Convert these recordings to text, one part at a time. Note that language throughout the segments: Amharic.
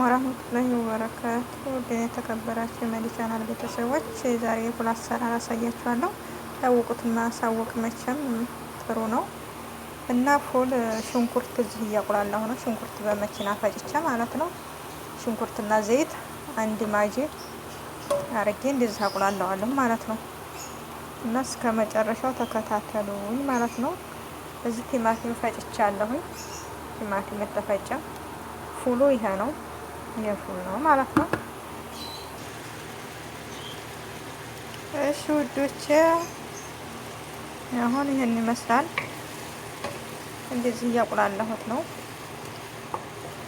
ወራህመቱላሂ ወበረካቱ የተከበራችሁ የመዲ ቻናል ቤተሰቦች ዛሬ የፉል አሰራር አሳያችኋለሁ። ያወቁትና ሳወቅ መቼም ጥሩ ነው እና ፉል ሽንኩርት እዚህ እያቁላላሁ ነው። ሽንኩርት በመኪና ፈጭቼ ማለት ነው። ሽንኩርትና ዘይት አንድ ማጂ አርጌ እንደዚህ አቁላለዋለሁ ማለት ነው። እና እስከ መጨረሻው ተከታተሉኝ ማለት ነው። እዚህ ቲማቲም ፈጭቻለሁኝ። ቲማቲም የተፈጨ ፉሉ ይሄ ነው። የፉል ነው ማለት ነው። እሺ ውዶቼ አሁን ይሄን ይመስላል። እንደዚህ እያቁላለሁት ነው።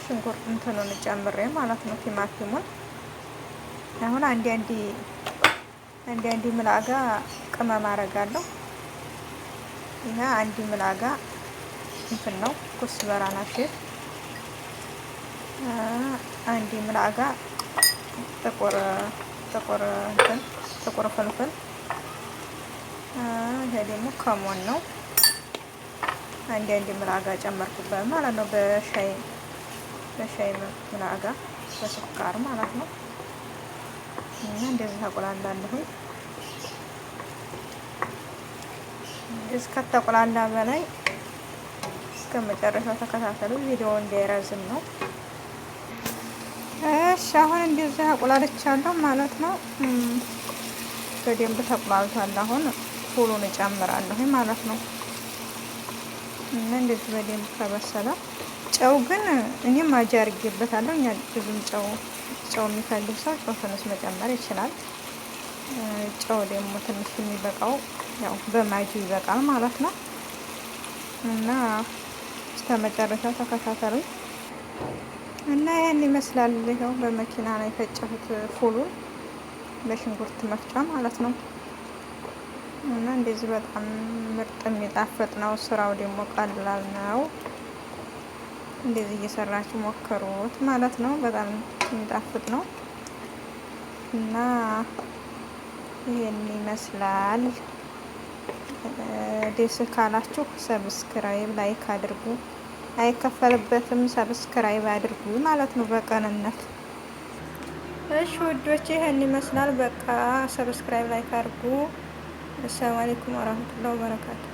ሽንኩርት እንትኑን ጨምሬ ማለት ነው። ቲማቲሙን አሁን አንድ ምላጋ ቅመም አረጋለሁ። ይሄ አንድ ምላጋ እንትን ነው ኩስበራ ናሽት አንድ ምላጋ ጥቁር ፍልፍል ይሄ ደግሞ ከሞን ነው። አንድ ምላጋ ጨመርኩበት ማለት ነው። በሻይ ምላጋ በስኳር ማለት ነው። እና እንደዚህ አቆላላለሁ። እስከ ተቆላላ በላይ እስከ መጨረሻው ተከታተሉ። ቪዲዮ እንዳይረዝም ነው። እሺ አሁን እንደዚህ አቁላልቻለሁ ማለት ነው። በደንብ ተቁላልቷል። አሁን ፉሉን እጨምራለሁ ማለት ነው። እና እንደዚህ በደንብ ከበሰለ ጨው ግን እኔ ማጂ አድርጌበታለሁ። እኛ ብዙም ጨው የሚፈልግ ሰው ጨው ትንሽ መጨመር ይችላል። ጨው ደግሞ ትንሽ የሚበቃው ያው በማጂ ይበቃል ማለት ነው። እና እስከ መጨረሻው ተከታተሉኝ። እና ያን ይመስላል። ይኸው በመኪና ነው የፈጨሁት ፉሉን በሽንኩርት መፍጫ ማለት ነው። እና እንደዚህ በጣም ምርጥ የሚጣፍጥ ነው። ስራው ደግሞ ቀላል ነው። እንደዚህ እየሰራችሁ ሞክሩት ማለት ነው። በጣም የሚጣፍጥ ነው። እና ይሄን ይመስላል። ደስ ካላችሁ ሰብስክራይብ፣ ላይክ አድርጉ። አይከፈልበትም። ሰብስክራይብ አድርጉ ማለት ነው በቀንነት። እሺ ውዶቼ ይሄን ይመስላል። በቃ ሰብስክራይብ ላይክ አድርጉ። አሰላሙ አለይኩም ወራህመቱላሂ ወበረካቱ።